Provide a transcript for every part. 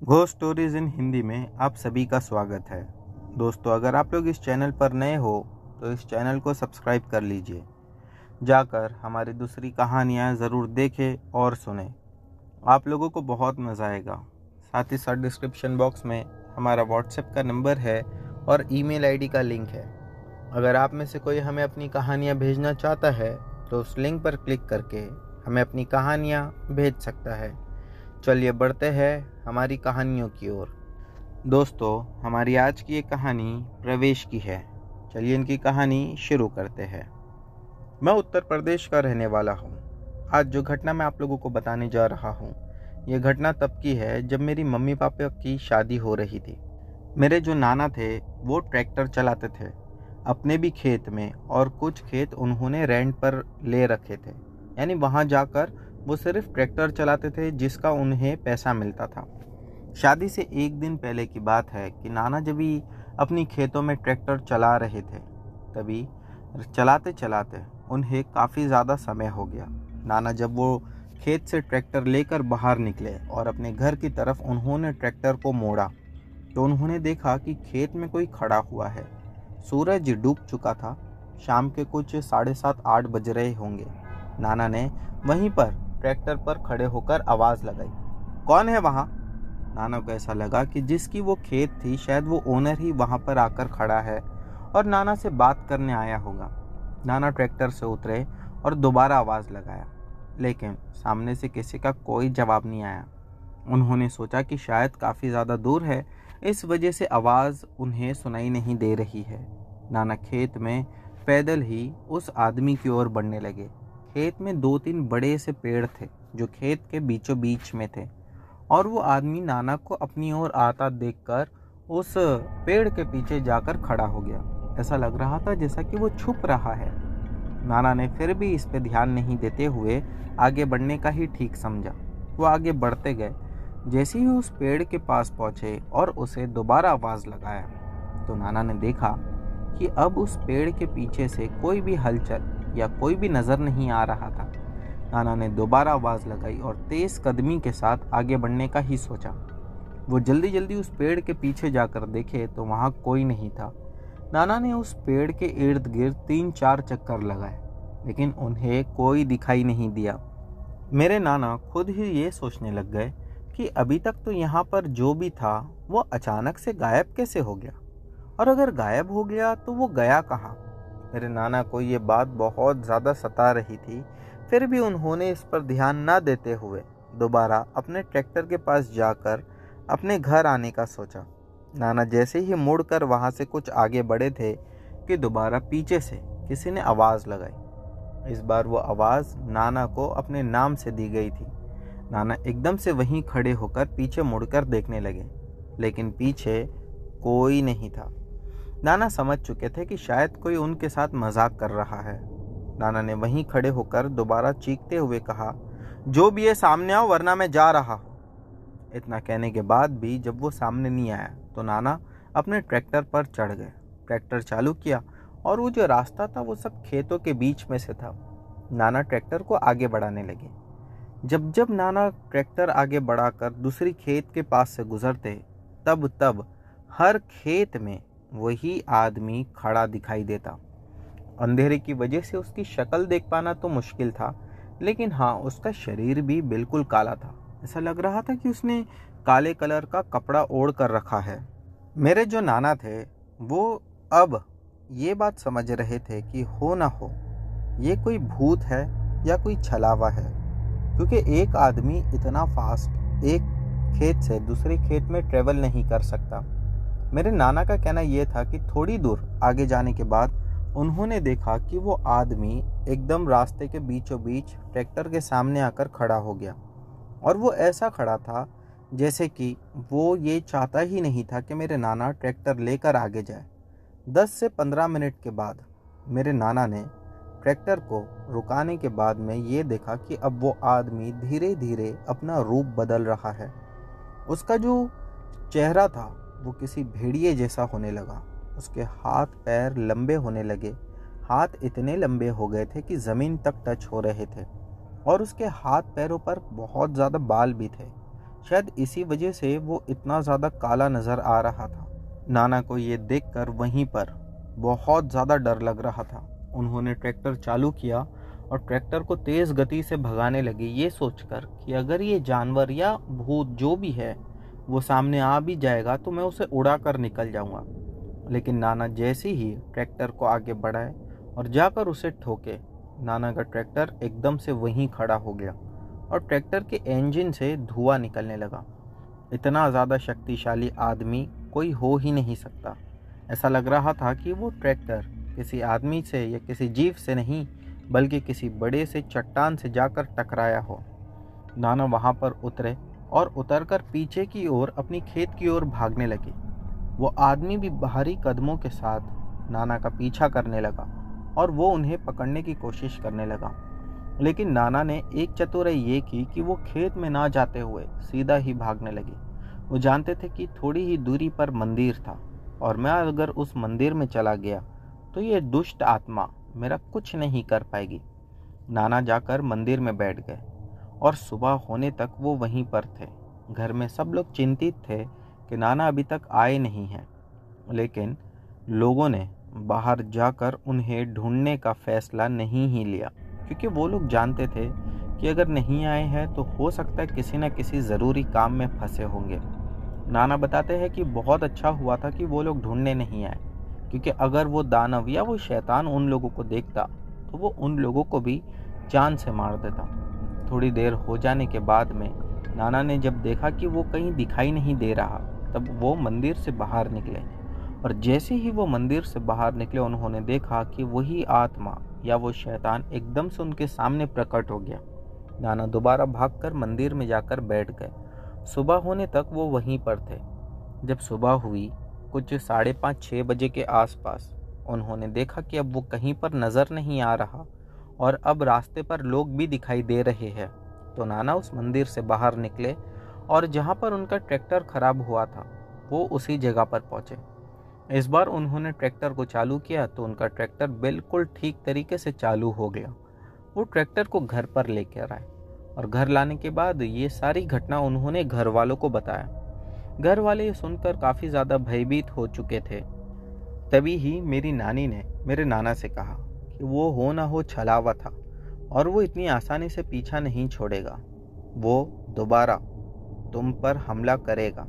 Ghost stories in Hindi में आप सभी का स्वागत है। दोस्तों, अगर आप लोग इस चैनल पर नए हो तो इस चैनल को सब्सक्राइब कर लीजिए। जाकर हमारी दूसरी कहानियाँ ज़रूर देखें और सुनें। आप लोगों को बहुत मज़ा आएगा। साथ ही साथ डिस्क्रिप्शन बॉक्स में हमारा व्हाट्सएप का नंबर है और ईमेल आईडी का लिंक है। अगर आप में से कोई हमें अपनी कहानियाँ भेजना चाहता है तो उस लिंक पर क्लिक करके हमें अपनी कहानियाँ भेज सकता है। चलिए बढ़ते हैं हमारी कहानियों की ओर। दोस्तों, हमारी आज की एक कहानी प्रवेश की है। चलिए इनकी कहानी शुरू करते हैं। मैं उत्तर प्रदेश का रहने वाला हूँ। आज जो घटना मैं आप लोगों को बताने जा रहा हूँ, यह घटना तब की है जब मेरी मम्मी पापा की शादी हो रही थी। मेरे जो नाना थे वो ट्रैक्टर चलाते थे अपने भी खेत में, और कुछ खेत उन्होंने रेंट पर ले रखे थे। यानी वहाँ जाकर वो सिर्फ ट्रैक्टर चलाते थे जिसका उन्हें पैसा मिलता था। शादी से एक दिन पहले की बात है कि नाना जब भी अपनी खेतों में ट्रैक्टर चला रहे थे, तभी चलाते चलाते उन्हें काफ़ी ज़्यादा समय हो गया। नाना जब वो खेत से ट्रैक्टर लेकर बाहर निकले और अपने घर की तरफ उन्होंने ट्रैक्टर को मोड़ा, तो उन्होंने देखा कि खेत में कोई खड़ा हुआ है। सूरज डूब चुका था। शाम के कुछ 7:30-8 बज रहे होंगे। नाना ने वहीं पर ट्रैक्टर पर खड़े होकर आवाज़ लगाई, कौन है वहाँ? नाना को ऐसा लगा कि जिसकी वो खेत थी शायद वो ओनर ही वहाँ पर आकर खड़ा है और नाना से बात करने आया होगा। नाना ट्रैक्टर से उतरे और दोबारा आवाज़ लगाया, लेकिन सामने से किसी का कोई जवाब नहीं आया। उन्होंने सोचा कि शायद काफ़ी ज़्यादा दूर है, इस वजह से आवाज़ उन्हें सुनाई नहीं दे रही है। नाना खेत में पैदल ही उस आदमी की ओर बढ़ने लगे। खेत में 2-3 बड़े से पेड़ थे जो खेत के बीचों बीच में थे, और वो आदमी नाना को अपनी ओर आता देखकर उस पेड़ के पीछे जाकर खड़ा हो गया। ऐसा लग रहा था जैसा कि वो छुप रहा है। नाना ने फिर भी इस पे ध्यान नहीं देते हुए आगे बढ़ने का ही ठीक समझा। वो आगे बढ़ते गए। जैसे ही उस पेड़ के पास पहुंचे और उसे दोबारा आवाज़ लगाया, तो नाना ने देखा कि अब उस पेड़ के पीछे से कोई भी हलचल या कोई भी नज़र नहीं आ रहा था। नाना ने दोबारा आवाज़ लगाई और तेज़ कदमी के साथ आगे बढ़ने का ही सोचा। वो जल्दी जल्दी उस पेड़ के पीछे जाकर देखे तो वहाँ कोई नहीं था। नाना ने उस पेड़ के इर्द गिर्द 3-4 चक्कर लगाए, लेकिन उन्हें कोई दिखाई नहीं दिया। मेरे नाना खुद ही ये सोचने लग गए कि अभी तक तो यहाँ पर जो भी था वो अचानक से गायब कैसे हो गया, और अगर गायब हो गया तो वो गया कहाँ। मेरे नाना को ये बात बहुत ज़्यादा सता रही थी। फिर भी उन्होंने इस पर ध्यान न देते हुए दोबारा अपने ट्रैक्टर के पास जाकर अपने घर आने का सोचा। नाना जैसे ही मुड़कर वहाँ से कुछ आगे बढ़े थे कि दोबारा पीछे से किसी ने आवाज़ लगाई। इस बार वो आवाज़ नाना को अपने नाम से दी गई थी। नाना एकदम से वहीं खड़े होकर पीछे मुड़कर देखने लगे, लेकिन पीछे कोई नहीं था। नाना समझ चुके थे कि शायद कोई उनके साथ मजाक कर रहा है। नाना ने वहीं खड़े होकर दोबारा चीखते हुए कहा, जो भी है सामने आओ वरना मैं जा रहा हूँ। इतना कहने के बाद भी जब वो सामने नहीं आया तो नाना अपने ट्रैक्टर पर चढ़ गए। ट्रैक्टर चालू किया और वो जो रास्ता था वो सब खेतों के बीच में से था। नाना ट्रैक्टर को आगे बढ़ाने लगे। जब जब नाना ट्रैक्टर आगे बढ़ाकर दूसरी खेत के पास से गुजरते, तब तब हर खेत में वही आदमी खड़ा दिखाई देता। अंधेरे की वजह से उसकी शक्ल देख पाना तो मुश्किल था, लेकिन हाँ, उसका शरीर भी बिल्कुल काला था। ऐसा लग रहा था कि उसने काले कलर का कपड़ा ओढ़ कर रखा है। मेरे जो नाना थे वो अब ये बात समझ रहे थे कि हो ना हो ये कोई भूत है या कोई छलावा है, क्योंकि एक आदमी इतना फास्ट एक खेत से दूसरे खेत में ट्रेवल नहीं कर सकता। मेरे नाना का कहना यह था कि थोड़ी दूर आगे जाने के बाद उन्होंने देखा कि वो आदमी एकदम रास्ते के बीचों बीच ट्रैक्टर के सामने आकर खड़ा हो गया, और वो ऐसा खड़ा था जैसे कि वो ये चाहता ही नहीं था कि मेरे नाना ट्रैक्टर लेकर आगे जाए। 10 से 15 मिनट के बाद मेरे नाना ने ट्रैक्टर को रुकाने के बाद में ये देखा कि अब वो आदमी धीरे धीरे अपना रूप बदल रहा है। उसका जो चेहरा था वो किसी भेड़िए जैसा होने लगा। उसके हाथ पैर लंबे होने लगे। हाथ इतने लंबे हो गए थे कि ज़मीन तक टच हो रहे थे, और उसके हाथ पैरों पर बहुत ज़्यादा बाल भी थे। शायद इसी वजह से वो इतना ज़्यादा काला नज़र आ रहा था। नाना को ये देखकर वहीं पर बहुत ज़्यादा डर लग रहा था। उन्होंने ट्रैक्टर चालू किया और ट्रैक्टर को तेज़ गति से भगाने लगे, ये सोचकर कि अगर ये जानवर या भूत जो भी है वो सामने आ भी जाएगा तो मैं उसे उड़ा कर निकल जाऊंगा। लेकिन नाना जैसे ही ट्रैक्टर को आगे बढ़ाए और जाकर उसे ठोके, नाना का ट्रैक्टर एकदम से वहीं खड़ा हो गया और ट्रैक्टर के इंजन से धुआं निकलने लगा। इतना ज़्यादा शक्तिशाली आदमी कोई हो ही नहीं सकता। ऐसा लग रहा था कि वो ट्रैक्टर किसी आदमी से या किसी जीव से नहीं बल्कि किसी बड़े से चट्टान से जाकर टकराया हो। नाना वहाँ पर उतरे और उतरकर पीछे की ओर अपनी खेत की ओर भागने लगे। वो आदमी भी भारी कदमों के साथ नाना का पीछा करने लगा और वो उन्हें पकड़ने की कोशिश करने लगा। लेकिन नाना ने एक चतुराई ये की कि वो खेत में ना जाते हुए सीधा ही भागने लगे। वो जानते थे कि थोड़ी ही दूरी पर मंदिर था और मैं अगर उस मंदिर में चला गया तो ये दुष्ट आत्मा मेरा कुछ नहीं कर पाएगी। नाना जाकर मंदिर में बैठ गए और सुबह होने तक वो वहीं पर थे। घर में सब लोग चिंतित थे कि नाना अभी तक आए नहीं हैं, लेकिन लोगों ने बाहर जाकर उन्हें ढूंढने का फैसला नहीं ही लिया, क्योंकि वो लोग जानते थे कि अगर नहीं आए हैं तो हो सकता है किसी न किसी ज़रूरी काम में फंसे होंगे। नाना बताते हैं कि बहुत अच्छा हुआ था कि वो लोग ढूंढने नहीं आए, क्योंकि अगर वो दानव या वो शैतान उन लोगों को देखता तो वो उन लोगों को भी जान से मार देता। थोड़ी देर हो जाने के बाद में नाना ने जब देखा कि वो कहीं दिखाई नहीं दे रहा, तब वो मंदिर से बाहर निकले और जैसे ही वो मंदिर से बाहर निकले उन्होंने देखा कि वही आत्मा या वो शैतान एकदम से उनके सामने प्रकट हो गया। नाना दोबारा भागकर मंदिर में जाकर बैठ गए। सुबह होने तक वो वहीं पर थे। जब सुबह हुई कुछ 5:30-6 बजे के आसपास, उन्होंने देखा कि अब वो कहीं पर नज़र नहीं आ रहा और अब रास्ते पर लोग भी दिखाई दे रहे हैं। तो नाना उस मंदिर से बाहर निकले और जहाँ पर उनका ट्रैक्टर खराब हुआ था वो उसी जगह पर पहुँचे। इस बार उन्होंने ट्रैक्टर को चालू किया तो उनका ट्रैक्टर बिल्कुल ठीक तरीके से चालू हो गया। वो ट्रैक्टर को घर पर लेकर आए और घर लाने के बाद ये सारी घटना उन्होंने घर वालों को बताया। घर वाले ये सुनकर काफ़ी ज़्यादा भयभीत हो चुके थे। तभी ही मेरी नानी ने मेरे नाना से कहा कि वो हो ना हो छलावा था और वो इतनी आसानी से पीछा नहीं छोड़ेगा, वो दोबारा तुम पर हमला करेगा।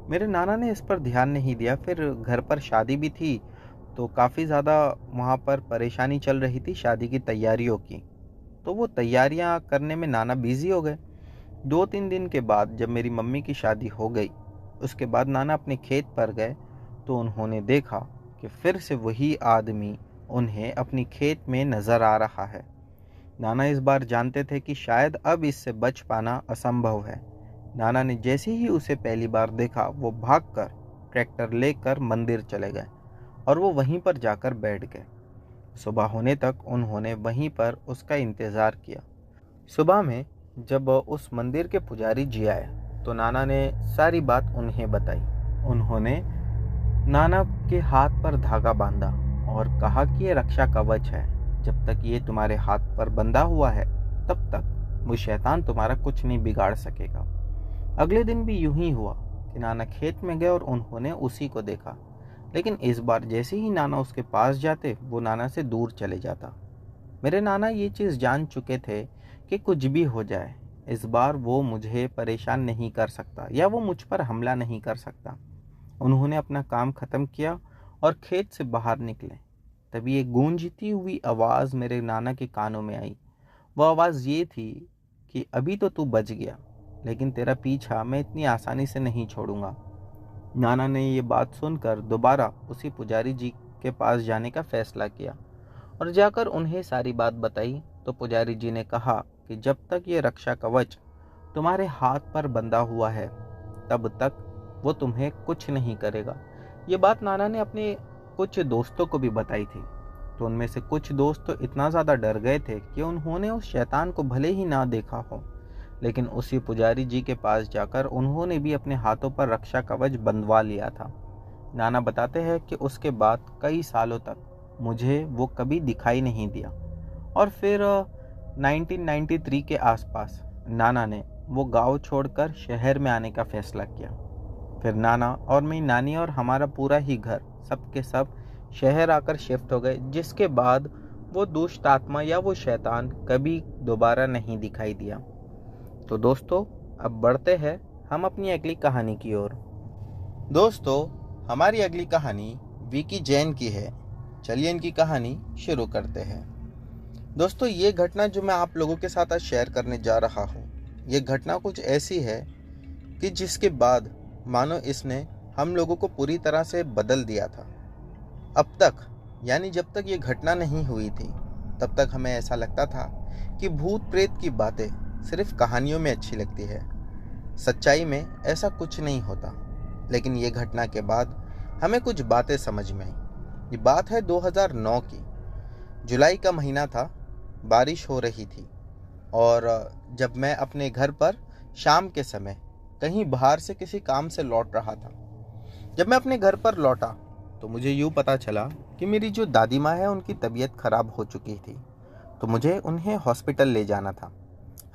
मेरे नाना ने इस पर ध्यान नहीं दिया। फिर घर पर शादी भी थी तो काफ़ी ज़्यादा वहाँ पर परेशानी चल रही थी शादी की तैयारियों की, तो वो तैयारियाँ करने में नाना बिज़ी हो गए। 2-3 दिन के बाद जब मेरी मम्मी की शादी हो गई, उसके बाद नाना अपने खेत पर गए तो उन्होंने देखा कि फिर से वही आदमी उन्हें अपनी खेत में नज़र आ रहा है। नाना इस बार जानते थे कि शायद अब इससे बच पाना असंभव है। नाना ने जैसे ही उसे पहली बार देखा वो भागकर ट्रैक्टर लेकर मंदिर चले गए और वो वहीं पर जाकर बैठ गए। सुबह होने तक उन्होंने वहीं पर उसका इंतज़ार किया। सुबह में जब उस मंदिर के पुजारी जी आए तो नाना ने सारी बात उन्हें बताई। उन्होंने नाना के हाथ पर धागा बांधा और कहा कि ये रक्षा कवच है, जब तक ये तुम्हारे हाथ पर बंधा हुआ है तब तक वो शैतान तुम्हारा कुछ नहीं बिगाड़ सकेगा। अगले दिन भी यूं ही हुआ कि नाना खेत में गए और उन्होंने उसी को देखा, लेकिन इस बार जैसे ही नाना उसके पास जाते वो नाना से दूर चले जाता। मेरे नाना ये चीज़ जान चुके थे कि कुछ भी हो जाए इस बार वो मुझे परेशान नहीं कर सकता या वो मुझ पर हमला नहीं कर सकता। उन्होंने अपना काम ख़त्म किया और खेत से बाहर निकले। तभी एक गूंजती हुई आवाज़ मेरे नाना के कानों में आई। वह आवाज़ ये थी कि अभी तो तू बच गया, लेकिन तेरा पीछा मैं इतनी आसानी से नहीं छोड़ूंगा। नाना ने ये बात सुनकर दोबारा उसी पुजारी जी के पास जाने का फैसला किया और जाकर उन्हें सारी बात बताई। तो पुजारी जी ने कहा कि जब तक ये रक्षा कवच तुम्हारे हाथ पर बंधा हुआ है तब तक वो तुम्हें कुछ नहीं करेगा। ये बात नाना ने अपने कुछ दोस्तों को भी बताई थी, तो उनमें से कुछ दोस्त तो इतना ज़्यादा डर गए थे कि उन्होंने उस शैतान को भले ही ना देखा हो, लेकिन उसी पुजारी जी के पास जाकर उन्होंने भी अपने हाथों पर रक्षा कवच बंधवा लिया था। नाना बताते हैं कि उसके बाद कई सालों तक मुझे वो कभी दिखाई नहीं दिया और फिर 1993 के आसपास नाना ने वो गांव छोड़कर शहर में आने का फैसला किया। फिर नाना और मेरी नानी और हमारा पूरा ही घर सब के सब शहर आकर शिफ्ट हो गए, जिसके बाद वो दुष्ट आत्मा या वो शैतान कभी दोबारा नहीं दिखाई दिया। तो दोस्तों, अब बढ़ते हैं हम अपनी अगली कहानी की ओर। दोस्तों, हमारी अगली कहानी विकी जैन की है। चलिए इनकी कहानी शुरू करते हैं। दोस्तों, ये घटना जो मैं आप लोगों के साथ आज शेयर करने जा रहा हूँ, ये घटना कुछ ऐसी है कि जिसके बाद मानो इसने हम लोगों को पूरी तरह से बदल दिया था। अब तक यानी जब तक ये घटना नहीं हुई थी तब तक हमें ऐसा लगता था कि भूत प्रेत की बातें सिर्फ कहानियों में अच्छी लगती है, सच्चाई में ऐसा कुछ नहीं होता। लेकिन ये घटना के बाद हमें कुछ बातें समझ में आई। ये बात है 2009 की। जुलाई का महीना था, बारिश हो रही थी और जब मैं अपने घर पर शाम के समय कहीं बाहर से किसी काम से लौट रहा था। जब मैं अपने घर पर लौटा तो मुझे यूँ पता चला कि मेरी जो दादी माँ है उनकी तबीयत खराब हो चुकी थी, तो मुझे उन्हें हॉस्पिटल ले जाना था।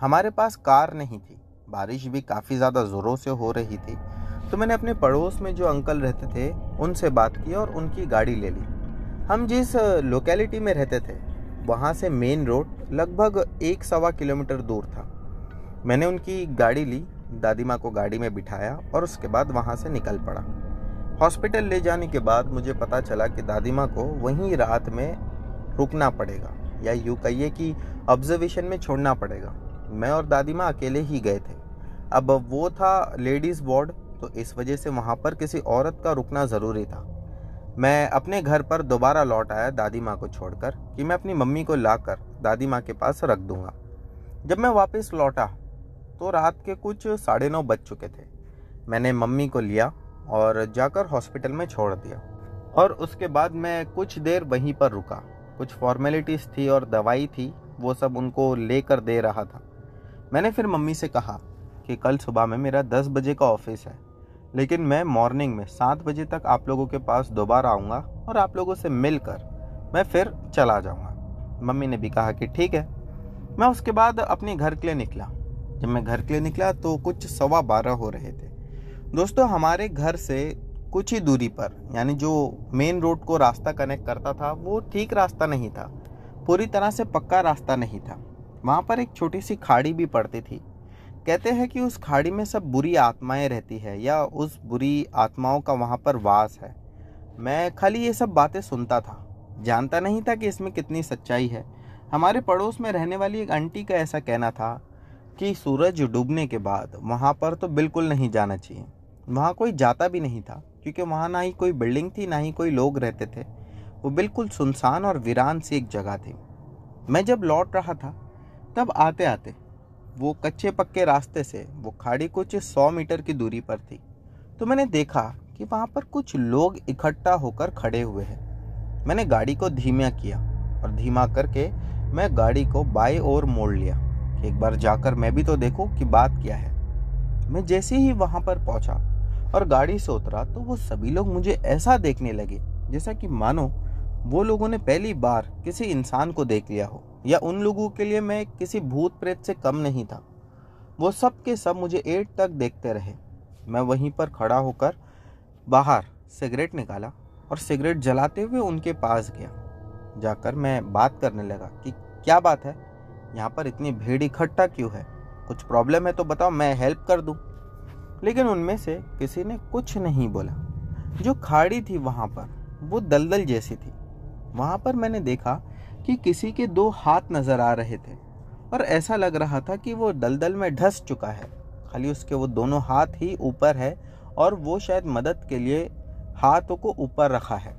हमारे पास कार नहीं थी, बारिश भी काफ़ी ज़्यादा ज़ोरों से हो रही थी, तो मैंने अपने पड़ोस में जो अंकल रहते थे उनसे बात की और उनकी गाड़ी ले ली। हम जिस लोकेलिटी में रहते थे वहाँ से मेन रोड लगभग 1-1.25 किलोमीटर दूर था। मैंने उनकी गाड़ी ली, दादी माँ को गाड़ी में बिठाया और उसके बाद वहाँ से निकल पड़ा। हॉस्पिटल ले जाने के बाद मुझे पता चला कि दादी माँ को वहीं रात में रुकना पड़ेगा, या यूँ कहिए कि ऑब्जर्वेशन में छोड़ना पड़ेगा। मैं और दादी माँ अकेले ही गए थे। अब वो था लेडीज़ वार्ड, तो इस वजह से वहाँ पर किसी औरत का रुकना ज़रूरी था। मैं अपने घर पर दोबारा लौट आया दादी माँ को छोड़कर कि मैं अपनी मम्मी को लाकर दादी माँ के पास रख दूँगा। जब मैं वापस लौटा तो रात के कुछ 9:30 बज चुके थे। मैंने मम्मी को लिया और जाकर हॉस्पिटल में छोड़ दिया और उसके बाद मैं कुछ देर वहीं पर रुका। कुछ फॉर्मेलिटीज़ थी और दवाई थी, वो सब उनको लेकर दे रहा था। मैंने फिर मम्मी से कहा कि कल सुबह में मेरा 10 बजे का ऑफिस है, लेकिन मैं मॉर्निंग में 7 बजे तक आप लोगों के पास दोबारा आऊँगा और आप लोगों से मिलकर मैं फिर चला जाऊँगा। मम्मी ने भी कहा कि ठीक है। मैं उसके बाद अपने घर के लिए निकला। जब मैं घर के लिए निकला तो कुछ 12:15 हो रहे थे। दोस्तों, हमारे घर से कुछ ही दूरी पर, यानी जो मेन रोड को रास्ता कनेक्ट करता था, वो ठीक रास्ता नहीं था, पूरी तरह से पक्का रास्ता नहीं था। वहाँ पर एक छोटी सी खाड़ी भी पड़ती थी। कहते हैं कि उस खाड़ी में सब बुरी आत्माएं रहती है या उस बुरी आत्माओं का वहाँ पर वास है। मैं खाली ये सब बातें सुनता था, जानता नहीं था कि इसमें कितनी सच्चाई है। हमारे पड़ोस में रहने वाली एक आंटी का ऐसा कहना था कि सूरज डूबने के बाद वहाँ पर तो बिल्कुल नहीं जाना चाहिए। वहाँ कोई जाता भी नहीं था, क्योंकि वहाँ ना ही कोई बिल्डिंग थी, ना ही कोई लोग रहते थे। वो बिल्कुल सुनसान और वीरान सी एक जगह थी। मैं जब लौट रहा था तब आते आते वो कच्चे पक्के रास्ते से वो खाड़ी कुछ 100 मीटर की दूरी पर थी, तो मैंने देखा कि वहाँ पर कुछ लोग इकट्ठा होकर खड़े हुए हैं। मैंने गाड़ी को धीमा किया और धीमा करके मैं गाड़ी को बाएं ओर मोड़ लिया कि एक बार जाकर मैं भी तो देखूं कि बात क्या है। मैं जैसे ही वहाँ पर पहुँचा और गाड़ी से उतरा तो वो सभी लोग मुझे ऐसा देखने लगे जैसा कि मानो वो लोगों ने पहली बार किसी इंसान को देख लिया हो, या उन लोगों के लिए मैं किसी भूत प्रेत से कम नहीं था। वो सब के सब मुझे एट तक देखते रहे। मैं वहीं पर खड़ा होकर बाहर सिगरेट निकाला और सिगरेट जलाते हुए उनके पास गया। जाकर मैं बात करने लगा कि क्या बात है, यहाँ पर इतनी भीड़ इकट्ठा क्यों है, कुछ प्रॉब्लम है तो बताओ, मैं हेल्प कर दूँ। लेकिन उनमें से किसी ने कुछ नहीं बोला। जो खाड़ी थी वहाँ पर वो दलदल जैसी थी। वहाँ पर मैंने देखा कि किसी के 2 हाथ नजर आ रहे थे और ऐसा लग रहा था कि वो दलदल में धंस चुका है, खाली उसके वो दोनों हाथ ही ऊपर है और वो शायद मदद के लिए हाथों को ऊपर रखा है।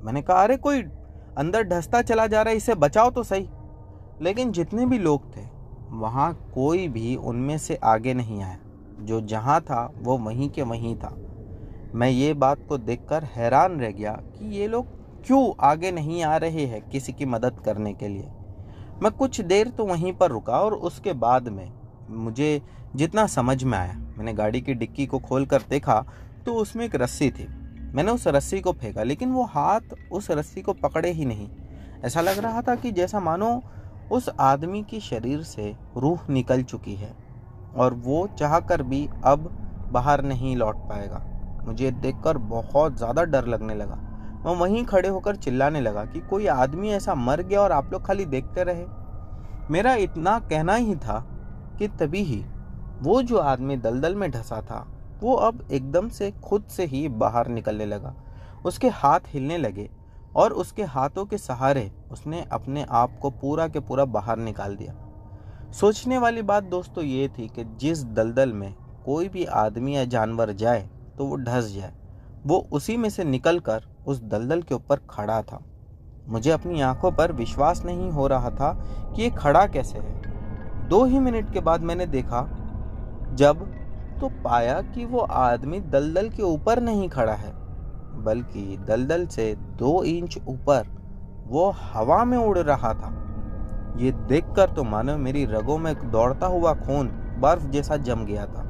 मैंने कहा, अरे कोई अंदर धंसता चला जा रहा है, इसे बचाओ तो सही। लेकिन जितने भी लोग थे वहाँ कोई भी उनमें से आगे नहीं आया। जो जहाँ था वो वहीं के वहीं था। मैं ये बात को देखकर हैरान रह गया कि ये लोग क्यों आगे नहीं आ रहे हैं किसी की मदद करने के लिए। मैं कुछ देर तो वहीं पर रुका और उसके बाद में मुझे जितना समझ में आया, मैंने गाड़ी की डिक्की को खोल कर देखा तो उसमें एक रस्सी थी। मैंने उस रस्सी को फेंका, लेकिन वो हाथ उस रस्सी को पकड़े ही नहीं। ऐसा लग रहा था कि जैसा मानो उस आदमी की शरीर से रूह निकल चुकी है। और वो चाहकर भी अब बाहर नहीं लौट पाएगा। मुझे देखकर बहुत ज़्यादा डर लगने लगा। मैं वहीं खड़े होकर चिल्लाने लगा कि कोई आदमी ऐसा मर गया और आप लोग खाली देखते रहे। मेरा इतना कहना ही था कि तभी ही वो जो आदमी दलदल में धंसा था वो अब एकदम से खुद से ही बाहर निकलने लगा। उसके हाथ हिलने लगे और उसके हाथों के सहारे उसने अपने आप को पूरा के पूरा बाहर निकाल दिया। सोचने वाली बात दोस्तों ये थी कि जिस दलदल में कोई भी आदमी या जानवर जाए तो वो धंस जाए, वो उसी में से निकलकर उस दलदल के ऊपर खड़ा था। मुझे अपनी आंखों पर विश्वास नहीं हो रहा था कि ये खड़ा कैसे है। 2 ही मिनट के बाद मैंने देखा जब तो पाया कि वो आदमी दलदल के ऊपर नहीं खड़ा है, बल्कि दलदल से 2 इंच ऊपर वो हवा में उड़ रहा था। ये देखकर तो मानो मेरी रगों में दौड़ता हुआ खून बर्फ जैसा जम गया था।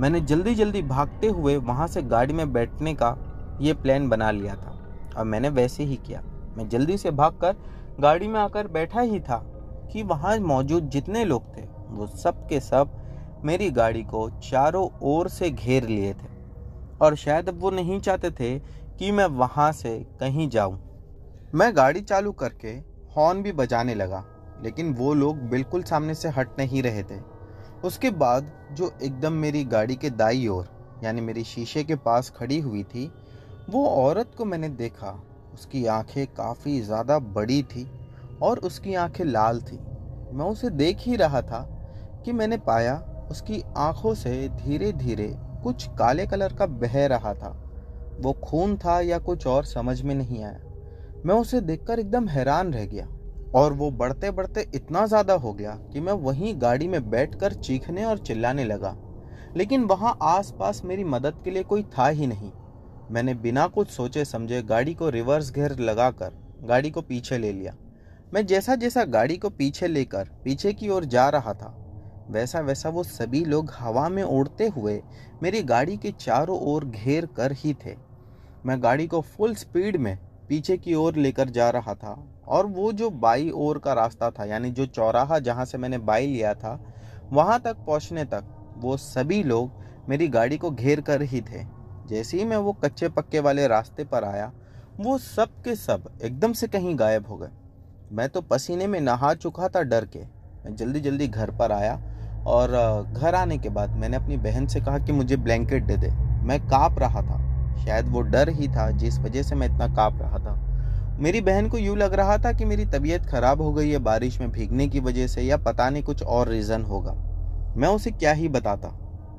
मैंने जल्दी जल्दी भागते हुए वहां से गाड़ी में बैठने का ये प्लान बना लिया था और मैंने वैसे ही किया। मैं जल्दी से भागकर गाड़ी में आकर बैठा ही था कि वहां मौजूद जितने लोग थे वो सब के सब मेरी गाड़ी को चारों ओर से घेर लिए थे और शायद अब वो नहीं चाहते थे कि मैं वहां से कहीं जाऊं। मैं गाड़ी चालू करके हॉर्न भी बजाने लगा, लेकिन वो लोग बिल्कुल सामने से हट नहीं रहे थे। उसके बाद जो एकदम मेरी गाड़ी के दाईं ओर यानी मेरी शीशे के पास खड़ी हुई थी, वो औरत को मैंने देखा। उसकी आंखें काफ़ी ज़्यादा बड़ी थी और उसकी आंखें लाल थी। मैं उसे देख ही रहा था कि मैंने पाया उसकी आंखों से धीरे धीरे कुछ काले कलर का बह रहा था। वो खून था या कुछ और समझ में नहीं आया। मैं उसे देखकर एकदम हैरान रह गया और वो बढ़ते बढ़ते इतना ज़्यादा हो गया कि मैं वहीं गाड़ी में बैठकर चीखने और चिल्लाने लगा, लेकिन वहाँ आसपास मेरी मदद के लिए कोई था ही नहीं। मैंने बिना कुछ सोचे समझे गाड़ी को रिवर्स गियर लगाकर गाड़ी को पीछे ले लिया। मैं जैसा जैसा गाड़ी को पीछे लेकर पीछे की ओर जा रहा था, वैसा वैसा वो सभी लोग हवा में उड़ते हुए मेरी गाड़ी के चारों ओर घेर कर ही थे। मैं गाड़ी को फुल स्पीड में पीछे की ओर लेकर जा रहा था और वो जो बाई ओर का रास्ता था यानी जो चौराहा जहाँ से मैंने बाई लिया था, वहाँ तक पहुँचने तक वो सभी लोग मेरी गाड़ी को घेर कर ही थे। जैसे ही मैं वो कच्चे पक्के वाले रास्ते पर आया, वो सब के सब एकदम से कहीं गायब हो गए। मैं तो पसीने में नहा चुका था डर के। मैं जल्दी जल्दी घर पर आया और घर आने के बाद मैंने अपनी बहन से कहा कि मुझे ब्लैंकेट दे दे। मैं काँप रहा था, शायद वो डर ही था जिस वजह से मैं इतना काँप रहा था। मेरी बहन को यूँ लग रहा था कि मेरी तबीयत खराब हो गई है बारिश में भीगने की वजह से, या पता नहीं कुछ और रीज़न होगा। मैं उसे क्या ही बताता,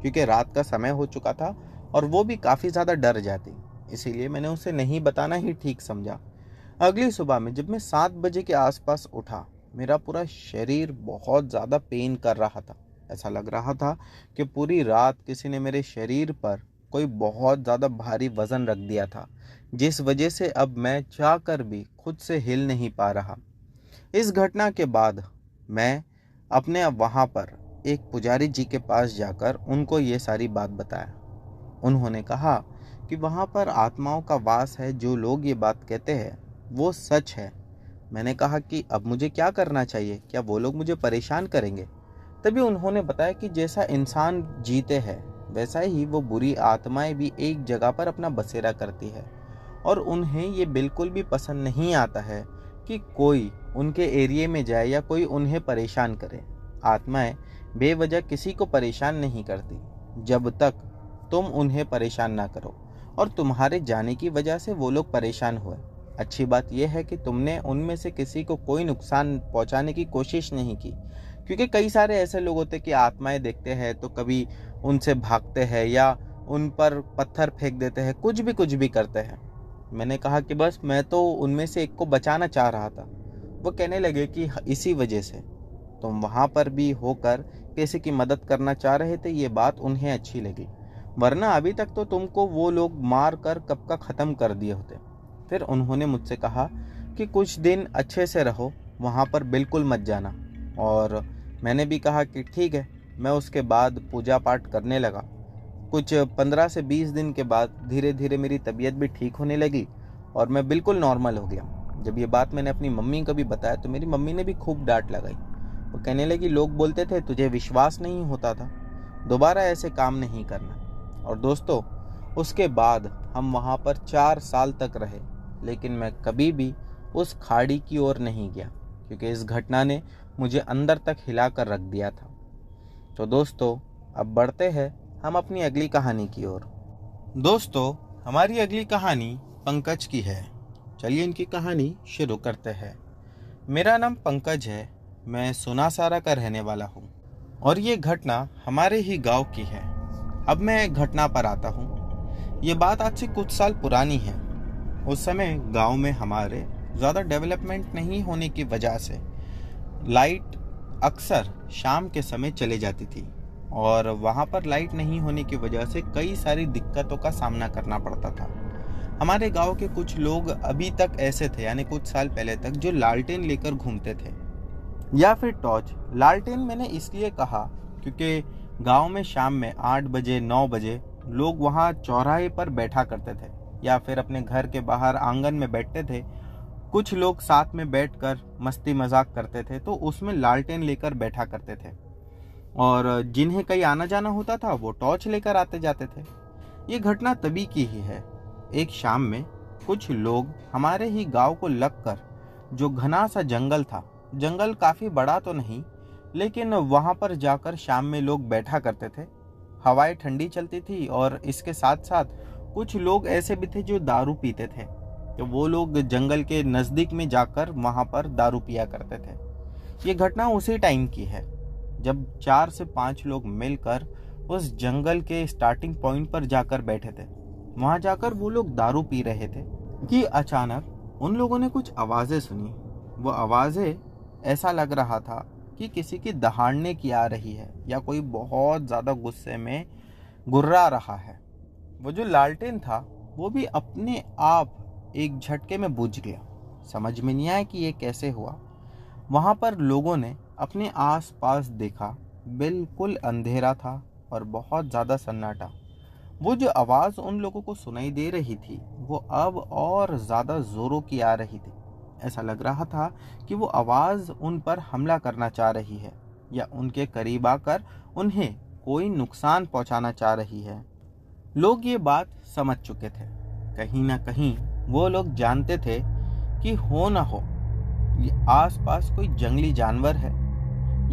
क्योंकि रात का समय हो चुका था और वो भी काफ़ी ज़्यादा डर जाती, इसीलिए मैंने उसे नहीं बताना ही ठीक समझा। अगली सुबह में जब मैं 7 बजे के आसपास उठा, मेरा पूरा शरीर बहुत ज़्यादा पेन कर रहा था। ऐसा लग रहा था कि पूरी रात किसी ने मेरे शरीर पर कोई बहुत ज़्यादा भारी वज़न रख दिया था, जिस वजह से अब मैं चाहकर भी खुद से हिल नहीं पा रहा। इस घटना के बाद मैं अपने वहाँ पर एक पुजारी जी के पास जाकर उनको ये सारी बात बताया। उन्होंने कहा कि वहाँ पर आत्माओं का वास है, जो लोग ये बात कहते हैं वो सच है। मैंने कहा कि अब मुझे क्या करना चाहिए, क्या वो लोग मुझे परेशान करेंगे? तभी उन्होंने बताया कि जैसा इंसान जीते हैं वैसा ही वो बुरी आत्माएं भी एक जगह पर अपना बसेरा करती है और उन्हें ये बिल्कुल भी पसंद नहीं आता है कि कोई उनके एरिया में जाए या कोई उन्हें परेशान करे। आत्माएं बेवजह किसी को परेशान नहीं करती जब तक तुम उन्हें परेशान ना करो और तुम्हारे जाने की वजह से वो लोग परेशान हुए। अच्छी बात यह है कि तुमने उनमें से किसी को कोई नुकसान पहुंचाने की कोशिश नहीं की, क्योंकि कई सारे ऐसे लोग होते कि आत्माएं देखते हैं तो कभी उनसे भागते हैं या उन पर पत्थर फेंक देते हैं, कुछ भी करते हैं। मैंने कहा कि बस मैं तो उनमें से एक को बचाना चाह रहा था। वो कहने लगे कि इसी वजह से तुम वहाँ पर भी होकर किसी की मदद करना चाह रहे थे, ये बात उन्हें अच्छी लगी, वरना अभी तक तो तुमको वो लोग मार कर कब का ख़त्म कर दिए होते। फिर उन्होंने मुझसे कहा कि कुछ दिन अच्छे से रहो, वहाँ पर बिल्कुल मत जाना। और मैंने भी कहा कि ठीक है। मैं उसके बाद पूजा पाठ करने लगा। कुछ 15 से 20 दिन के बाद धीरे धीरे मेरी तबीयत भी ठीक होने लगी और मैं बिल्कुल नॉर्मल हो गया। जब ये बात मैंने अपनी मम्मी को भी बताया तो मेरी मम्मी ने भी खूब डांट लगाई। वो कहने लगी लोग बोलते थे तुझे विश्वास नहीं होता था, दोबारा ऐसे काम नहीं करना। और दोस्तों, उसके बाद हम वहाँ पर 4 साल तक रहे, लेकिन मैं कभी भी उस खाड़ी की ओर नहीं गया, क्योंकि इस घटना ने मुझे अंदर तक हिला कर रख दिया था। तो दोस्तों, अब बढ़ते हैं हम अपनी अगली कहानी की ओर। दोस्तों, हमारी अगली कहानी पंकज की है। चलिए इनकी कहानी शुरू करते हैं। मेरा नाम पंकज है, मैं सुनासारा का रहने वाला हूँ और ये घटना हमारे ही गांव की है। अब मैं घटना पर आता हूँ। ये बात आज से कुछ साल पुरानी है। उस समय गांव में हमारे ज़्यादा डेवलपमेंट नहीं होने की वजह से लाइट अक्सर शाम के समय चले जाती थी और वहाँ पर लाइट नहीं होने की वजह से कई सारी दिक्कतों का सामना करना पड़ता था। हमारे गांव के कुछ लोग अभी तक ऐसे थे, यानी कुछ साल पहले तक, जो लालटेन लेकर घूमते थे या फिर टॉर्च। लालटेन मैंने इसलिए कहा क्योंकि गांव में शाम में 8 बजे 9 बजे लोग वहां चौराहे पर बैठा करते थे या फिर अपने घर के बाहर आंगन में बैठते थे। कुछ लोग साथ में बैठकर मस्ती मजाक करते थे, तो उसमें लालटेन लेकर बैठा करते थे और जिन्हें कहीं आना जाना होता था वो टॉर्च लेकर आते जाते थे। ये घटना तभी की ही है। एक शाम में कुछ लोग हमारे ही गांव को लगकर, जो घना सा जंगल था, जंगल काफी बड़ा तो नहीं, लेकिन वहां पर जाकर शाम में लोग बैठा करते थे। हवाएं ठंडी चलती थी और इसके साथ साथ कुछ लोग ऐसे भी थे जो दारू पीते थे, तो वो लोग जंगल के नजदीक में जाकर वहां पर दारू पिया करते थे। ये घटना उसी टाइम की है जब 4 से 5 लोग मिलकर उस जंगल के स्टार्टिंग पॉइंट पर जाकर बैठे थे। वहां जाकर वो लोग दारू पी रहे थे कि अचानक उन लोगों ने कुछ आवाजें सुनी। वो आवाजें ऐसा लग रहा था कि किसी की दहाड़ने की आ रही है या कोई बहुत ज्यादा गुस्से में गुर्रा रहा है। वो जो लालटेन था वो भी अपने आप एक झटके में बुझ गया। समझ में नहीं आया कि ये कैसे हुआ। वहां पर लोगों ने अपने आस पास देखा, बिल्कुल अंधेरा था और बहुत ज्यादा सन्नाटा। वो जो आवाज उन लोगों को सुनाई दे रही थी वो अब और ज्यादा जोरों की आ रही थी। ऐसा लग रहा था कि वो आवाज उन पर हमला करना चाह रही है या उनके करीब आकर उन्हें कोई नुकसान पहुंचाना चाह रही है। लोग ये बात समझ चुके थे। कहीं ना कहीं वो लोग जानते थे कि हो ना हो ये आसपास कोई जंगली जानवर है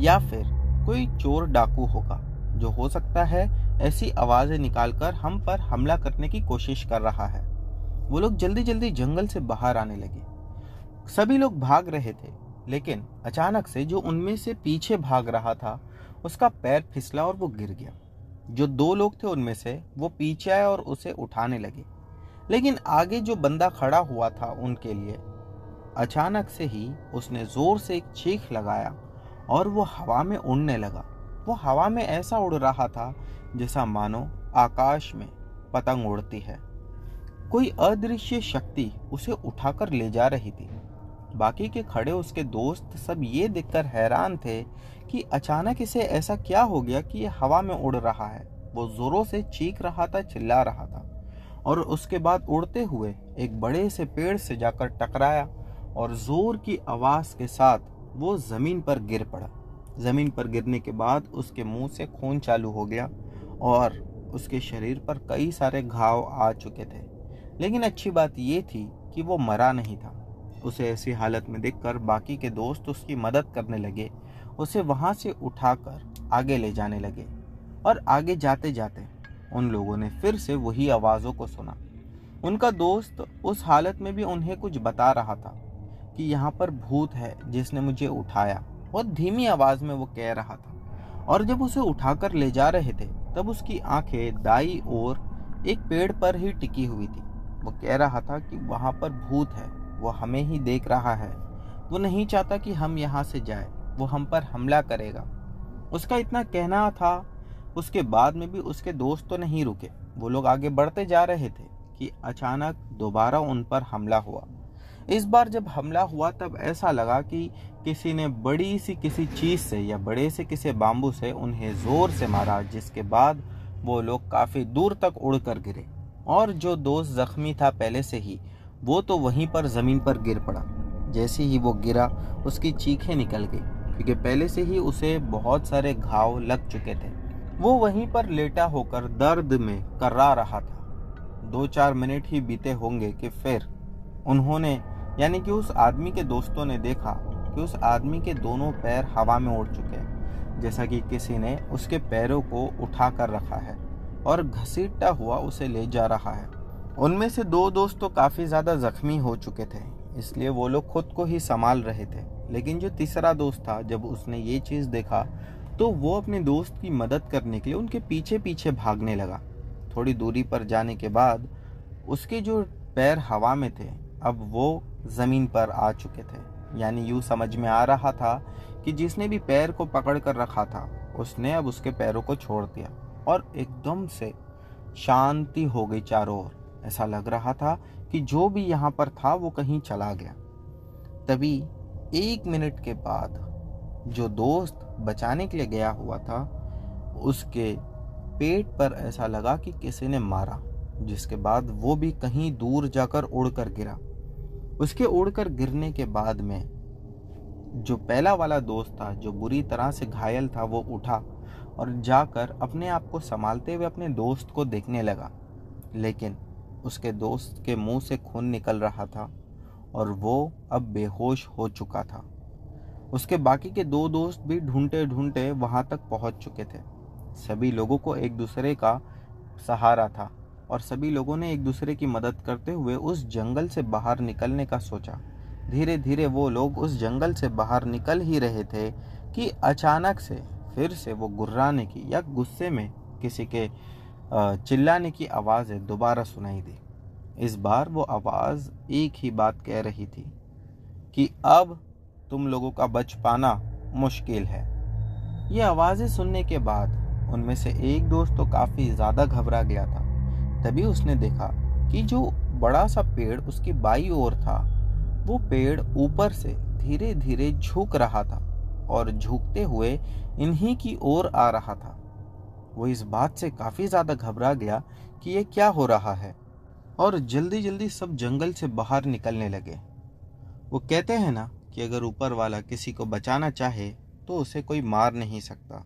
या फिर कोई चोर डाकू होगा, जो हो सकता है ऐसी आवाजें निकालकर हम पर हमला करने की कोशिश कर रहा है। वो लोग जल्दी जल्दी जंगल से बाहर आने लगे। सभी लोग भाग रहे थे, लेकिन अचानक से जो उनमें से पीछे भाग रहा था उसका पैर फिसला और वो गिर गया। जो 2 लोग थे उनमें से वो पीछे आए और उसे उठाने लगे, लेकिन आगे जो बंदा खड़ा हुआ था उनके लिए, अचानक से ही उसने जोर से एक चीख लगाया और वो हवा में उड़ने लगा। वो हवा में ऐसा उड़ रहा था जैसा मानो आकाश में पतंग उड़ती है। कोई अदृश्य शक्ति उसे उठाकर ले जा रही थी। बाकी के खड़े उसके दोस्त सब ये देखकर हैरान थे कि अचानक इसे ऐसा क्या हो गया कि ये हवा में उड़ रहा है। वो जोरों से चीख रहा था, चिल्ला रहा था और उसके बाद उड़ते हुए एक बड़े से पेड़ से जाकर टकराया और जोर की आवाज के साथ वो जमीन पर गिर पड़ा। जमीन पर गिरने के बाद उसके मुंह से खून चालू हो गया और उसके शरीर पर कई सारे घाव आ चुके थे। लेकिन अच्छी बात ये थी कि वो मरा नहीं था। उसे ऐसी हालत में देखकर बाकी के दोस्त उसकी मदद करने लगे, उसे वहां से उठाकर आगे ले जाने लगे। और आगे जाते जाते उन लोगों ने फिर से वही आवाज़ों को सुना। उनका दोस्त उस हालत में भी उन्हें कुछ बता रहा था कि यहाँ पर भूत है जिसने मुझे उठाया। बहुत धीमी आवाज़ में वो कह रहा था। और जब उसे उठाकर ले जा रहे थे तब उसकी आंखें दाईं ओर एक पेड़ पर ही टिकी हुई थी। वो कह रहा था कि वहाँ पर भूत है, वो हमें ही देख रहा है, वो नहीं चाहता कि हम यहाँ से जाए, वो हम पर हमला करेगा। उसका इतना कहना था। उसके बाद में भी उसके दोस्त तो नहीं रुके। वो लोग आगे बढ़ते जा रहे थे कि अचानक दोबारा उन पर हमला हुआ। इस बार जब हमला हुआ तब ऐसा लगा कि किसी ने बड़ी सी किसी चीज से या बड़े से किसी बाम्बू से उन्हें जोर से मारा, जिसके बाद वो लोग काफी दूर तक उड़कर गिरे। और जो दोस्त जख्मी था पहले से ही, वो तो वहीं पर जमीन पर गिर पड़ा। जैसे ही वो गिरा उसकी चीखें निकल गई, क्योंकि पहले से ही उसे बहुत सारे घाव लग चुके थे। वो वहीं पर लेटा होकर दर्द में कर्रा रहा था। 2-4 मिनट ही बीते होंगे कि फिर उन्होंने यानी कि उस आदमी के दोस्तों ने देखा कि उस आदमी के दोनों पैर हवा में उड़ चुके हैं, जैसा कि किसी ने उसके पैरों को उठा कर रखा है और घसीटता हुआ उसे ले जा रहा है। उनमें से 2 दोस्त तो काफ़ी ज़्यादा जख्मी हो चुके थे, इसलिए वो लोग खुद को ही संभाल रहे थे। लेकिन जो तीसरा दोस्त था, जब उसने ये चीज़ देखा तो वो अपने दोस्त की मदद करने के लिए उनके पीछे पीछे भागने लगा। थोड़ी दूरी पर जाने के बाद उसके जो पैर हवा में थे, अब वो ज़मीन पर आ चुके थे। यानी यूँ समझ में आ रहा था कि जिसने भी पैर को पकड़ कर रखा था, उसने अब उसके पैरों को छोड़ दिया और एकदम से शांति हो गई चारों ओर। ऐसा लग रहा था कि जो भी यहाँ पर था वो कहीं चला गया। तभी 1 मिनट के बाद जो दोस्त बचाने के लिए गया हुआ था, उसके पेट पर ऐसा लगा कि किसी ने मारा, जिसके बाद वो भी कहीं दूर जाकर उड़कर गिरा। उसके उड़कर गिरने के बाद में जो पहला वाला दोस्त था, जो बुरी तरह से घायल था, वो उठा और जाकर अपने आप को संभालते हुए अपने दोस्त को देखने लगा। लेकिन उसके दोस्त के मुंह से खून निकल रहा था और वो अब बेहोश हो चुका था। उसके बाकी के 2 दोस्त भी ढूंढते ढूंढते वहां तक पहुंच चुके थे। सभी लोगों को एक दूसरे का सहारा था और सभी लोगों ने एक दूसरे की मदद करते हुए उस जंगल से बाहर निकलने का सोचा। धीरे धीरे वो लोग उस जंगल से बाहर निकल ही रहे थे कि अचानक से फिर से वो गुर्राने की या गुस्से में किसी के चिल्लाने की आवाज़ें दोबारा सुनाई दी। इस बार वो आवाज़ एक ही बात कह रही थी कि अब तुम लोगों का बच पाना मुश्किल है। ये आवाज़ें सुनने के बाद उनमें से एक दोस्त तो काफ़ी ज़्यादा घबरा गया था। तभी उसने देखा कि जो बड़ा सा पेड़ उसकी बाईं ओर था, वो पेड़ ऊपर से धीरे धीरे झुक रहा था और झुकते हुए इन्हीं की ओर आ रहा था। वो इस बात से काफ़ी ज़्यादा घबरा गया कि ये क्या हो रहा है और जल्दी जल्दी सब जंगल से बाहर निकलने लगे। वो कहते हैं ना कि अगर ऊपर वाला किसी को बचाना चाहे तो उसे कोई मार नहीं सकता।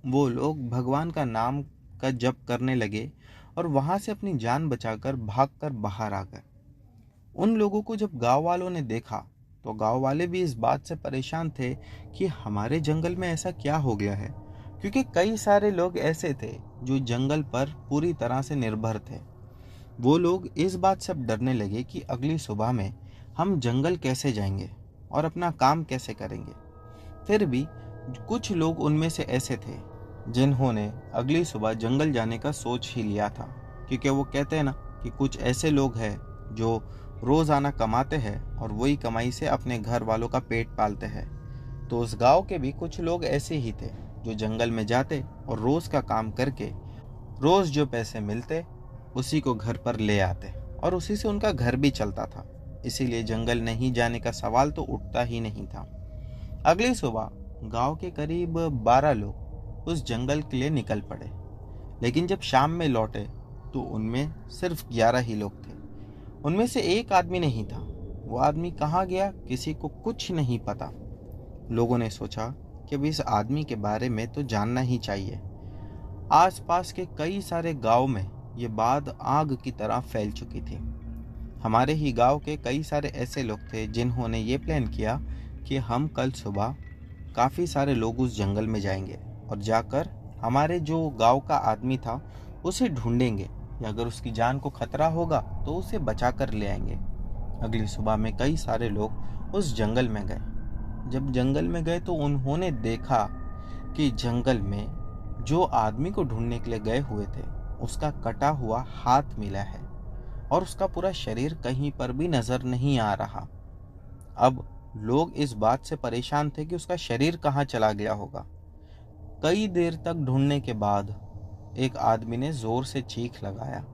वो लोग भगवान का नाम का जप करने लगे और वहाँ से अपनी जान बचाकर भागकर बाहर आ गए। उन लोगों को जब गांव वालों ने देखा तो गांव वाले भी इस बात से परेशान थे कि हमारे जंगल में ऐसा क्या हो गया है, क्योंकि कई सारे लोग ऐसे थे जो जंगल पर पूरी तरह से निर्भर थे। वो लोग इस बात से अब डरने लगे कि अगली सुबह में हम जंगल कैसे जाएंगे और अपना काम कैसे करेंगे। फिर भी कुछ लोग उनमें से ऐसे थे जिन्होंने अगली सुबह जंगल जाने का सोच ही लिया था, क्योंकि वो कहते हैं ना कि कुछ ऐसे लोग हैं जो रोज़ाना कमाते हैं और वही कमाई से अपने घर वालों का पेट पालते हैं। तो उस गांव के भी कुछ लोग ऐसे ही थे जो जंगल में जाते और रोज़ का काम करके रोज़ जो पैसे मिलते उसी को घर पर ले आते और उसी से उनका घर भी चलता था। इसीलिए जंगल नहीं जाने का सवाल तो उठता ही नहीं था। अगली सुबह गांव के करीब 12 लोग उस जंगल के लिए निकल पड़े, लेकिन जब शाम में लौटे तो उनमें सिर्फ 11 ही लोग थे। उनमें से एक आदमी नहीं था। वो आदमी कहाँ गया किसी को कुछ नहीं पता। लोगों ने सोचा कि अब इस आदमी के बारे में तो जानना ही चाहिए। आसपास के कई सारे गांव में ये बात आग की तरह फैल चुकी थी। हमारे ही गांव के कई सारे ऐसे लोग थे जिन्होंने ये प्लान किया कि हम कल सुबह काफ़ी सारे लोग उस जंगल में जाएंगे और जाकर हमारे जो गांव का आदमी था उसे ढूंढेंगे, या अगर उसकी जान को खतरा होगा तो उसे बचा कर ले आएंगे। अगली सुबह में कई सारे लोग उस जंगल में गए। जब जंगल में गए तो उन्होंने देखा कि जंगल में जो आदमी को ढूंढने के लिए गए हुए थे उसका कटा हुआ हाथ मिला है और उसका पूरा शरीर कहीं पर भी नजर नहीं आ रहा। अब लोग इस बात से परेशान थे कि उसका शरीर कहाँ चला गया होगा। कई देर तक ढूंढने के बाद एक आदमी ने जोर से चीख लगाया।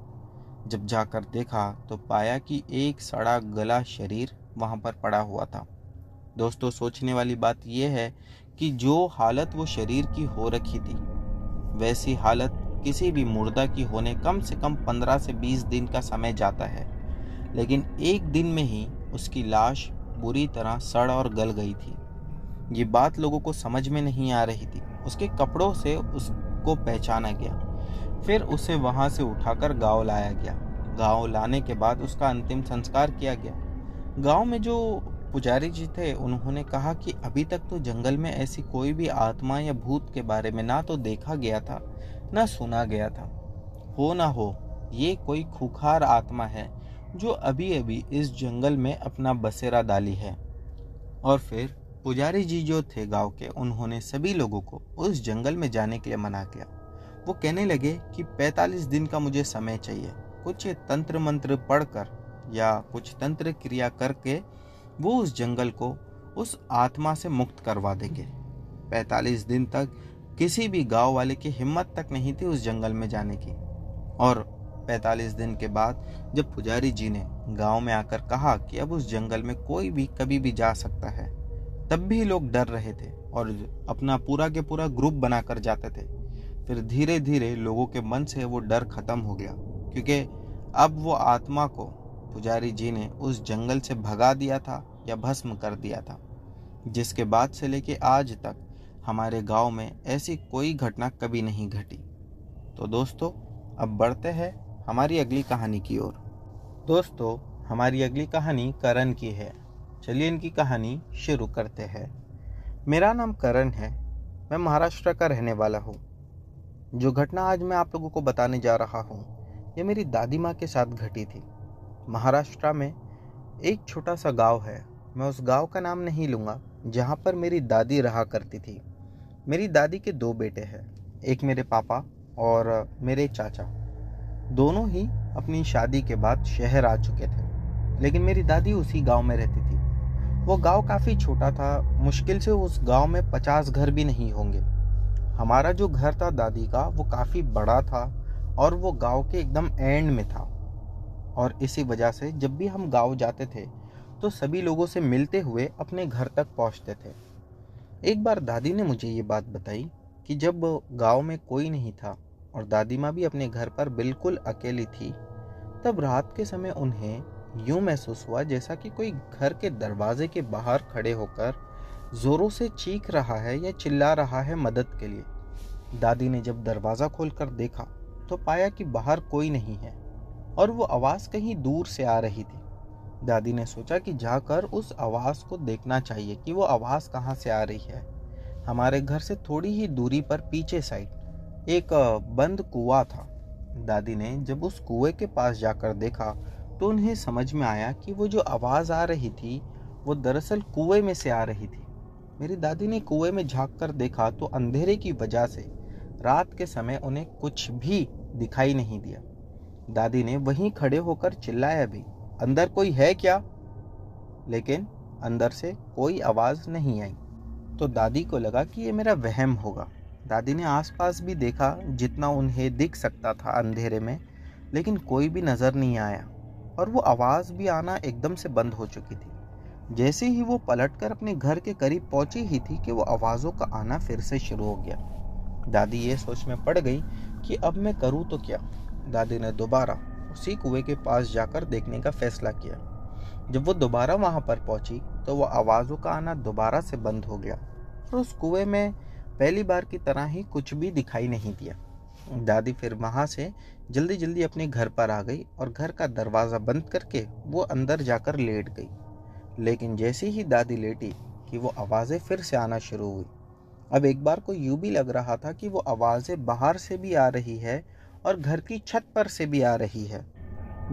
जब जाकर देखा तो पाया कि एक सड़ा गला शरीर वहां पर पड़ा हुआ था। दोस्तों, सोचने वाली बात यह है कि जो हालत वो शरीर की हो रखी थी वैसी हालत किसी भी मुर्दा की होने कम से कम 15 से 20 दिन का समय जाता है, लेकिन एक दिन में ही उसकी लाश बुरी तरह सड़ और गल गई थी। ये बात लोगों को समझ में नहीं आ रही थी। उसके कपड़ों से उस को पहचाना गया। फिर उसे वहां से उठाकर गांव लाया गया। गांव लाने के बाद उसका अंतिम संस्कार किया गया। गांव में जो पुजारी जी थे उन्होंने कहा कि अभी तक तो जंगल में ऐसी कोई भी आत्मा या भूत के बारे में ना तो देखा गया था ना सुना गया था। हो ना हो ये कोई खूंखार आत्मा है जो अभी अभी इस जंगल में अपना बसेरा डाली है। और फिर पुजारी जी जो थे गांव के, उन्होंने सभी लोगों को उस जंगल में जाने के लिए मना किया। वो कहने लगे कि 45 दिन का मुझे समय चाहिए, कुछ तंत्र मंत्र पढ़कर या कुछ तंत्र क्रिया करके वो उस जंगल को उस आत्मा से मुक्त करवा देंगे। 45 दिन तक किसी भी गांव वाले की हिम्मत तक नहीं थी उस जंगल में जाने की। और 45 दिन के बाद जब पुजारी जी ने गांव में आकर कहा कि अब उस जंगल में कोई भी कभी भी जा सकता है, तब भी लोग डर रहे थे और अपना पूरा के पूरा ग्रुप बनाकर जाते थे। फिर धीरे धीरे लोगों के मन से वो डर खत्म हो गया, क्योंकि अब वो आत्मा को पुजारी जी ने उस जंगल से भगा दिया था या भस्म कर दिया था। जिसके बाद से लेके आज तक हमारे गांव में ऐसी कोई घटना कभी नहीं घटी। तो दोस्तों, अब बढ़ते हैं हमारी अगली कहानी की ओर। दोस्तों, हमारी अगली कहानी करण की है। चलिए इनकी कहानी शुरू करते हैं। मेरा नाम करण है। मैं महाराष्ट्र का रहने वाला हूँ। जो घटना आज मैं आप लोगों को बताने जा रहा हूँ, ये मेरी दादी माँ के साथ घटी थी। महाराष्ट्र में एक छोटा सा गांव है, मैं उस गांव का नाम नहीं लूँगा, जहाँ पर मेरी दादी रहा करती थी। मेरी दादी के 2 बेटे हैं, एक मेरे पापा और मेरे चाचा। दोनों ही अपनी शादी के बाद शहर आ चुके थे, लेकिन मेरी दादी उसी गांव में रहती थी। वो गांव काफ़ी छोटा था, मुश्किल से उस गांव में 50 घर भी नहीं होंगे। हमारा जो घर था दादी का, वो काफ़ी बड़ा था और वो गांव के एकदम एंड में था। और इसी वजह से जब भी हम गांव जाते थे तो सभी लोगों से मिलते हुए अपने घर तक पहुंचते थे। एक बार दादी ने मुझे ये बात बताई कि जब गांव में कोई नहीं था और दादी माँ भी अपने घर पर बिल्कुल अकेली थी, तब रात के समय उन्हें यूं महसूस हुआ जैसा कि कोई घर के दरवाजे के बाहर खड़े होकर जोरों से चीख रहा है या चिल्ला रहा है मदद के लिए। दादी ने जब दरवाज़ा खोलकर देखा तो पाया कि बाहर कोई नहीं है और वो आवाज़ कहीं दूर से आ रही थी। दादी ने सोचा कि जाकर उस आवाज़ को देखना चाहिए कि वो आवाज़ कहाँ से आ रही है। हमारे घर से थोड़ी ही दूरी पर पीछे साइड एक बंद कुआं था। दादी ने जब उस कुएं के पास जाकर देखा तो उन्हें समझ में आया कि वो जो आवाज़ आ रही थी वो दरअसल कुएं में से आ रही थी। मेरी दादी ने कुएं में झांक कर देखा तो अंधेरे की वजह से रात के समय उन्हें कुछ भी दिखाई नहीं दिया। दादी ने वहीं खड़े होकर चिल्लाया भी, अंदर कोई है क्या? लेकिन अंदर से कोई आवाज़ नहीं आई। तो दादी को लगा कि ये मेरा वहम होगा। दादी ने आसपास भी देखा जितना उन्हें दिख सकता था अंधेरे में, लेकिन कोई भी नज़र नहीं आया और वो आवाज़ भी आना एकदम से बंद हो चुकी थी। जैसे ही वो पलटकर अपने घर के करीब पहुंची ही थी कि वो आवाज़ों का आना फिर से शुरू हो गया। दादी ये सोच में पड़ गई कि अब मैं करूँ तो क्या। दादी ने दोबारा उसी कुएं के पास जाकर देखने का फैसला किया। जब वो दोबारा वहां पर पहुंची तो वो आवाज़ों का आना दोबारा से बंद हो गया और उस कुएं में पहली बार की तरह ही कुछ भी दिखाई नहीं दिया। दादी फिर वहां से जल्दी जल्दी अपने घर पर आ गई और घर का दरवाज़ा बंद करके वो अंदर जाकर लेट गई। लेकिन जैसे ही दादी लेटी कि वो आवाज़ें फिर से आना शुरू हुई। अब एक बार को यूं भी लग रहा था कि वो आवाज़ें बाहर से भी आ रही है और घर की छत पर से भी आ रही है।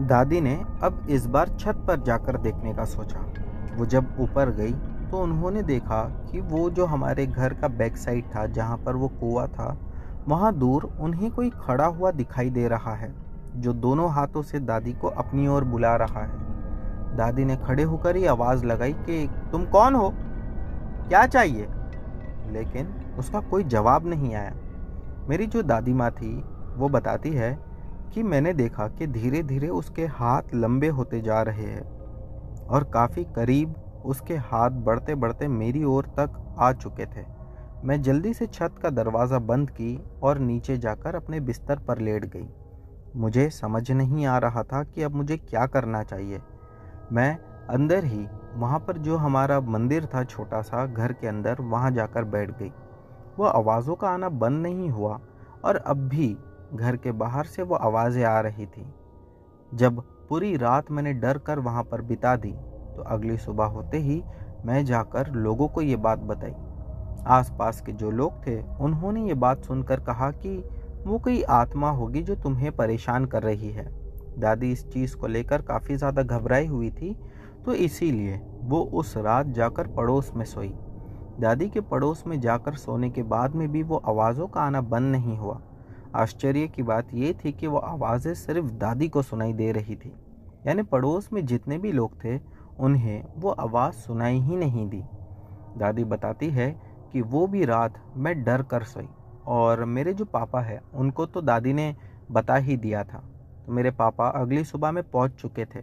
दादी ने अब इस बार छत पर जाकर देखने का सोचा। वो जब ऊपर गई तो उन्होंने देखा कि वो जो हमारे घर का बैक साइड था, जहाँ पर वो कुआं था, वहाँ दूर उन्हें कोई खड़ा हुआ दिखाई दे रहा है, जो दोनों हाथों से दादी को अपनी ओर बुला रहा है। दादी ने खड़े होकर ही आवाज़ लगाई कि तुम कौन हो, क्या चाहिए? लेकिन उसका कोई जवाब नहीं आया। मेरी जो दादी माँ थी वो बताती है कि मैंने देखा कि धीरे धीरे उसके हाथ लंबे होते जा रहे हैं और काफ़ी करीब उसके हाथ बढ़ते बढ़ते मेरी ओर तक आ चुके थे। मैं जल्दी से छत का दरवाज़ा बंद की और नीचे जाकर अपने बिस्तर पर लेट गई। मुझे समझ नहीं आ रहा था कि अब मुझे क्या करना चाहिए। मैं अंदर ही वहाँ पर जो हमारा मंदिर था छोटा सा घर के अंदर, वहाँ जाकर बैठ गई। वो आवाज़ों का आना बंद नहीं हुआ और अब भी घर के बाहर से वो आवाज़ें आ रही थी। जब पूरी रात मैंने डर कर वहाँ पर बिता दी तो अगली सुबह होते ही मैं जाकर लोगों को ये बात बताई। आसपास के जो लोग थे उन्होंने ये बात सुनकर कहा कि वो कोई आत्मा होगी जो तुम्हें परेशान कर रही है। दादी इस चीज़ को लेकर काफ़ी ज़्यादा घबराई हुई थी, तो इसीलिए वो उस रात जाकर पड़ोस में सोई। दादी के पड़ोस में जाकर सोने के बाद में भी वो आवाज़ों का आना बंद नहीं हुआ। आश्चर्य की बात ये थी कि वो आवाज़ें सिर्फ दादी को सुनाई दे रही थी, यानी पड़ोस में जितने भी लोग थे उन्हें वो आवाज़ सुनाई ही नहीं दी। दादी बताती है कि वो भी रात मैं डर कर सोई और मेरे जो पापा है उनको तो दादी ने बता ही दिया था। तो मेरे पापा अगली सुबह में पहुंच चुके थे।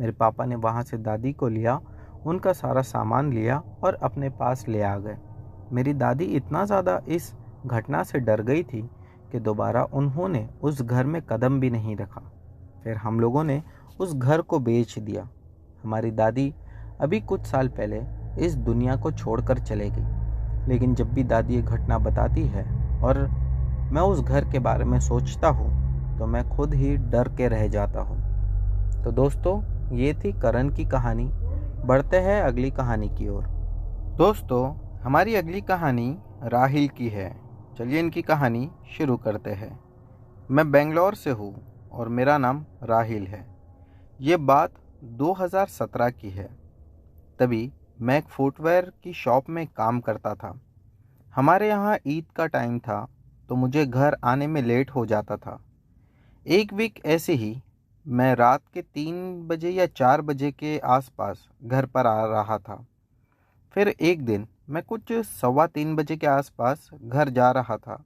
मेरे पापा ने वहां से दादी को लिया, उनका सारा सामान लिया और अपने पास ले आ गए। मेरी दादी इतना ज़्यादा इस घटना से डर गई थी कि दोबारा उन्होंने उस घर में कदम भी नहीं रखा। फिर हम लोगों ने उस घर को बेच दिया। हमारी दादी अभी कुछ साल पहले इस दुनिया को छोड़कर चले गई, लेकिन जब भी दादी ये घटना बताती है और मैं उस घर के बारे में सोचता हूँ तो मैं खुद ही डर के रह जाता हूँ। तो दोस्तों, ये थी करण की कहानी। बढ़ते हैं अगली कहानी की ओर। दोस्तों, हमारी अगली कहानी राहिल की है। चलिए इनकी कहानी शुरू करते हैं। मैं बेंगलोर से हूँ और मेरा नाम राहिल है। ये बात 2017 की है। तभी मैं एक फुटवेयर की शॉप में काम करता था। हमारे यहाँ ईद का टाइम था तो मुझे घर आने में लेट हो जाता था। एक वीक ऐसे ही मैं रात के 3 बजे या 4 बजे के आसपास घर पर आ रहा था। फिर एक दिन मैं कुछ 2:15 बजे के आसपास घर जा रहा था।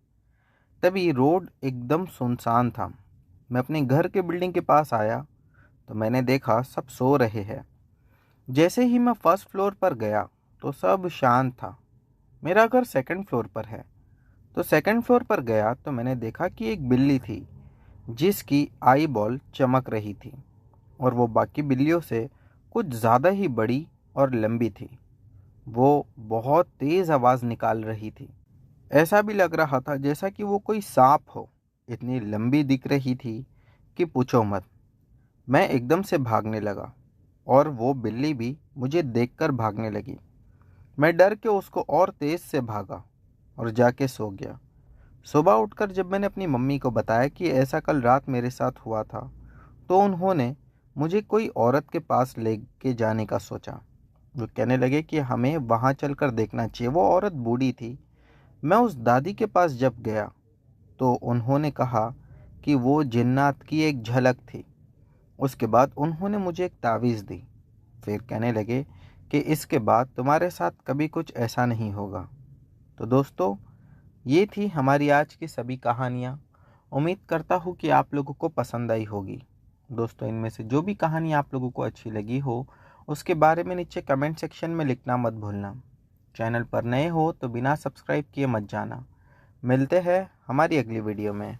तभी रोड एकदम सुनसान था। मैं अपने घर के बिल्डिंग के पास आया तो मैंने देखा सब सो रहे हैं। जैसे ही मैं फर्स्ट फ्लोर पर गया तो सब शांत था। मेरा घर सेकंड फ्लोर पर है, तो सेकंड फ्लोर पर गया तो मैंने देखा कि एक बिल्ली थी जिसकी आई बॉल चमक रही थी और वो बाकी बिल्लियों से कुछ ज़्यादा ही बड़ी और लंबी थी। वो बहुत तेज़ आवाज़ निकाल रही थी। ऐसा भी लग रहा था जैसा कि वो कोई सांप हो। इतनी लंबी दिख रही थी कि पूछो मत। मैं एकदम से भागने लगा और वो बिल्ली भी मुझे देखकर भागने लगी। मैं डर के उसको और तेज़ से भागा और जाके सो गया। सुबह उठकर जब मैंने अपनी मम्मी को बताया कि ऐसा कल रात मेरे साथ हुआ था, तो उन्होंने मुझे कोई औरत के पास लेके जाने का सोचा। वो कहने लगे कि हमें वहाँ चलकर देखना चाहिए। वो औरत बूढ़ी थी। मैं उस दादी के पास जब गया तो उन्होंने कहा कि वो जिन्नात की एक झलक थी। उसके बाद उन्होंने मुझे एक तावीज़ दी। फिर कहने लगे कि इसके बाद तुम्हारे साथ कभी कुछ ऐसा नहीं होगा। तो दोस्तों, ये थी हमारी आज की सभी कहानियाँ। उम्मीद करता हूँ कि आप लोगों को पसंद आई होगी। दोस्तों, इनमें से जो भी कहानी आप लोगों को अच्छी लगी हो उसके बारे में नीचे कमेंट सेक्शन में लिखना मत भूलना। चैनल पर नए हो तो बिना सब्सक्राइब किए मत जाना। मिलते हैं हमारी अगली वीडियो में।